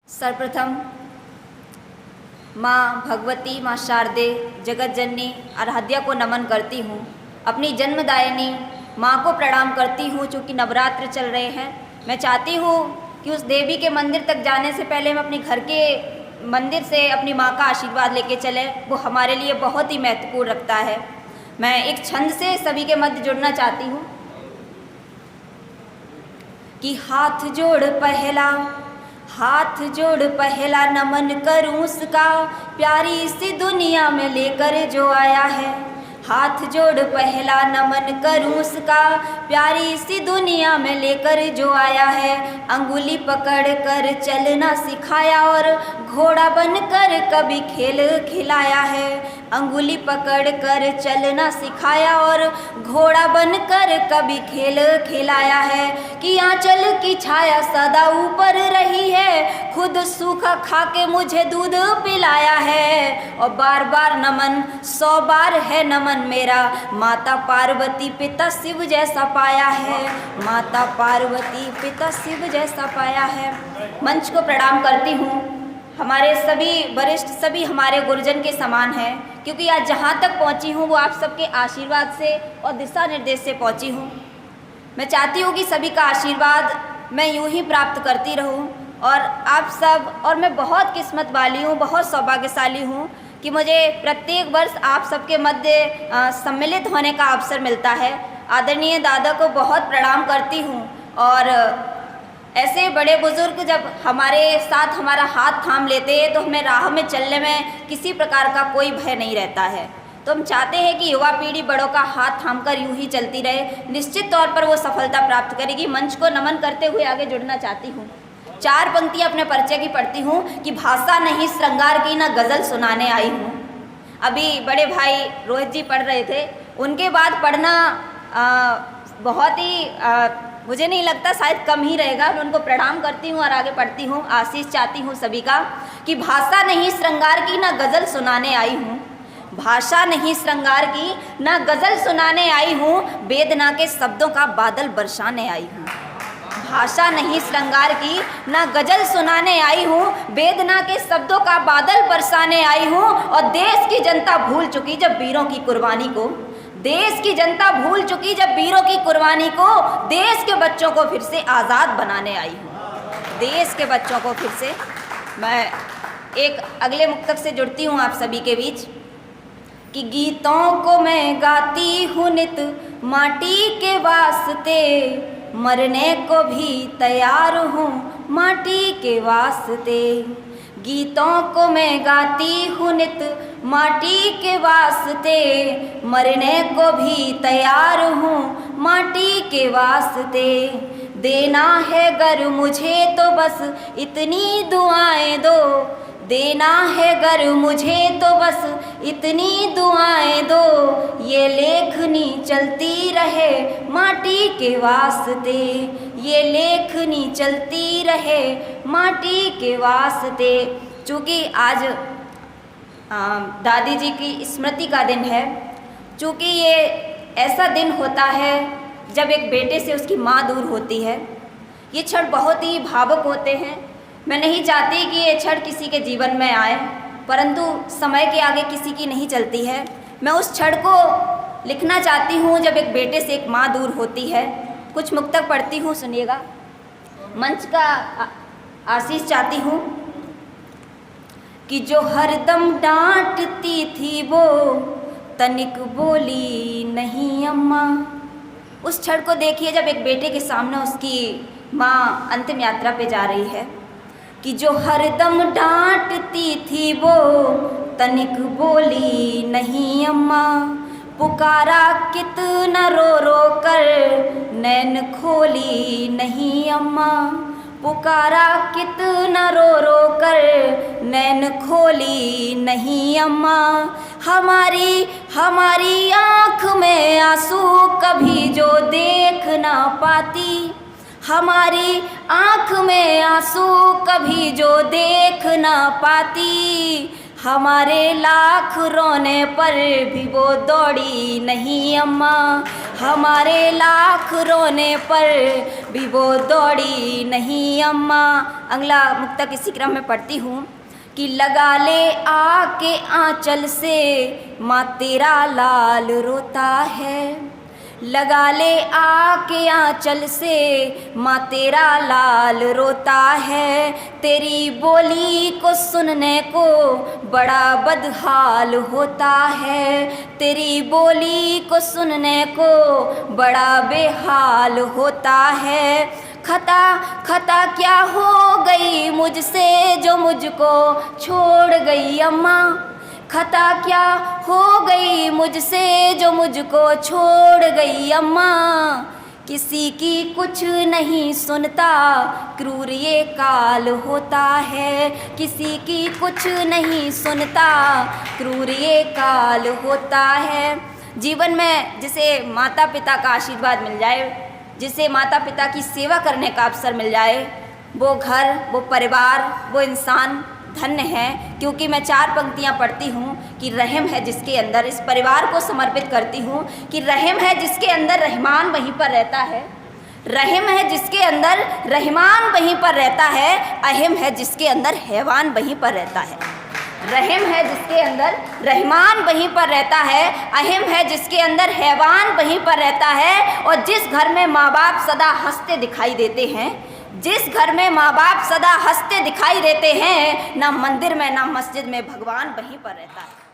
सर्वप्रथम माँ भगवती, माँ शारदे, जगत जननी आराध्या को नमन करती हूँ। अपनी जन्मदायिनी माँ को प्रणाम करती हूँ। चूँकि नवरात्र चल रहे हैं, मैं चाहती हूँ कि उस देवी के मंदिर तक जाने से पहले हम अपने घर के मंदिर से अपनी माँ का आशीर्वाद लेके चलें। वो हमारे लिए बहुत ही महत्वपूर्ण रखता है। मैं एक छंद से सभी के मध्य जुड़ना चाहती हूँ कि हाथ जोड़ पहला नमन करूं उसका, प्यारी सी दुनिया में लेकर जो आया है। हाथ जोड़ पहला नमन करूं उसका, प्यारी सी दुनिया में लेकर जो आया है। अंगुली पकड़ कर चलना सिखाया और घोड़ा बनकर कभी खेल खिलाया है। अंगुली पकड़ कर चलना सिखाया और घोड़ा बनकर कभी खेल खिलाया है। कि आंचल की छाया सदा ऊपर रही है, खुद सूखा खा के मुझे दूध पिलाया है। और बार बार नमन 100 बार है नमन मेरा, माता पार्वती पिता शिव जैसा पाया है। माता पार्वती पिता शिव जैसा पाया है। मंच को प्रणाम करती हूँ। हमारे सभी वरिष्ठ, सभी हमारे गुरुजन के समान हैं, क्योंकि आज जहाँ तक पहुँची हूँ वो आप सबके आशीर्वाद से और दिशा निर्देश से पहुँची हूँ। मैं चाहती हूँ कि सभी का आशीर्वाद मैं यूँ ही प्राप्त करती रहूँ। और आप सब और मैं बहुत किस्मत वाली हूँ, बहुत सौभाग्यशाली हूँ कि मुझे प्रत्येक वर्ष आप सबके मध्य सम्मिलित होने का अवसर मिलता है। आदरणीय दादा को बहुत प्रणाम करती हूँ। और ऐसे बड़े बुजुर्ग जब हमारे साथ हमारा हाथ थाम लेते हैं तो हमें राह में चलने में किसी प्रकार का कोई भय नहीं रहता है। तो हम चाहते हैं कि युवा पीढ़ी बड़ों का हाथ थामकर यूं ही चलती रहे, निश्चित तौर पर वो सफलता प्राप्त करेगी। मंच को नमन करते हुए आगे जुड़ना चाहती हूँ। 4 पंक्तियाँ अपने परिचय की पढ़ती हूँ कि भाषा नहीं श्रृंगार की ना गज़ल सुनाने आई हूँ। अभी बड़े भाई रोहित जी पढ़ रहे थे, उनके बाद पढ़ना बहुत ही मुझे नहीं लगता, शायद कम ही रहेगा। मैं उनको प्रणाम करती हूँ और आगे पढ़ती हूँ। आशीष चाहती हूँ सभी का कि भाषा नहीं श्रृंगार की ना गज़ल सुनाने आई हूँ। भाषा नहीं श्रृंगार की ना गज़ल सुनाने आई हूँ, वेदना के शब्दों का बादल बरसाने आई हूँ। भाषा नहीं श्रृंगार की ना गज़ल सुनाने आई हूँ, वेदना के शब्दों का बादल बरसाने आई हूँ। और देश की जनता भूल चुकी जब वीरों की कुर्बानी को, देश की जनता भूल चुकी जब वीरों की कुर्बानी को, देश के बच्चों को फिर से आज़ाद बनाने आई हूँ। देश के बच्चों को फिर से। मैं एक अगले मुक्तक से जुड़ती हूँ आप सभी के बीच कि गीतों को मैं गाती हूँ नित माटी के वास्ते, मरने को भी तैयार हूँ माटी के वास्ते। गीतों को मैं गाती हूँ नित माटी के वास्ते, मरने को भी तैयार हूँ माटी के वास्ते। देना है गर मुझे तो बस इतनी दुआएं दो, देना है गर मुझे तो बस इतनी दुआएं दो। ये लेखनी चलती रहे माटी के वास्ते, ये लेखनी चलती रहे माटी के वास्ते। चूँकि आज दादी जी की स्मृति का दिन है, चूँकि ये ऐसा दिन होता है जब एक बेटे से उसकी माँ दूर होती है। ये क्षण बहुत ही भावुक होते हैं। मैं नहीं चाहती कि ये क्षण किसी के जीवन में आए, परंतु समय के आगे किसी की नहीं चलती है। मैं उस क्षण को लिखना चाहती हूँ जब एक बेटे से एक माँ दूर होती है। कुछ मुक्तक पढ़ती हूँ, सुनिएगा। मंच का आशीष चाहती हूँ कि जो हरदम डांटती थी वो तनिक बोली नहीं अम्मा। उस क्षण को देखिए जब एक बेटे के सामने उसकी माँ अंतिम यात्रा पे जा रही है कि जो हरदम डांटती थी वो तनिक बोली नहीं अम्मा। पुकारा कितना रो रो कर नैन खोली नहीं अम्मा। पुकारा कितना रो रो कर नैन खोली नहीं अम्मा। हमारी आँख में आंसू कभी जो देख ना पाती, हमारी आँख में आंसू कभी जो देख ना पाती। हमारे लाख रोने पर भी वो दौड़ी नहीं अम्मा, हमारे लाख रोने पर भी वो दौड़ी नहीं अम्मा। अगला मुक्तक इसी क्रम में पढ़ती हूँ कि लगा ले आके आंचल से माँ तेरा लाल रोता है, लगा ले आके आंचल से माँ तेरा लाल रोता है। तेरी बोली को सुनने को बड़ा बदहाल होता है, तेरी बोली को सुनने को बड़ा बेहाल होता है। खता खता क्या हो गई मुझसे जो मुझको छोड़ गई अम्मा, खता क्या हो गई मुझसे जो मुझको छोड़ गई अम्मा। किसी की कुछ नहीं सुनता क्रूर ये काल होता है, किसी की कुछ नहीं सुनता क्रूर ये काल होता है। जीवन में जिसे माता पिता का आशीर्वाद मिल जाए, जिसे माता पिता की सेवा करने का अवसर मिल जाए, वो घर, वो परिवार, वो इंसान धन्य है। क्योंकि मैं 4 पंक्तियाँ पढ़ती हूँ कि रहम है जिसके अंदर, इस परिवार को समर्पित करती हूँ कि रहम है जिसके अंदर रहमान वहीं पर रहता है, रहम है जिसके अंदर रहमान वहीं पर रहता है, अहम है जिसके अंदर हैवान वहीं पर रहता है। रहम है जिसके अंदर रहमान वहीं पर रहता है, अहम है जिसके अंदर हैवान वहीं पर रहता है। और जिस घर में माँ बाप सदा हंसते दिखाई देते हैं, जिस घर में माँ बाप सदा हंसते दिखाई देते हैं, ना मंदिर में ना मस्जिद में भगवान वहीं पर रहता है।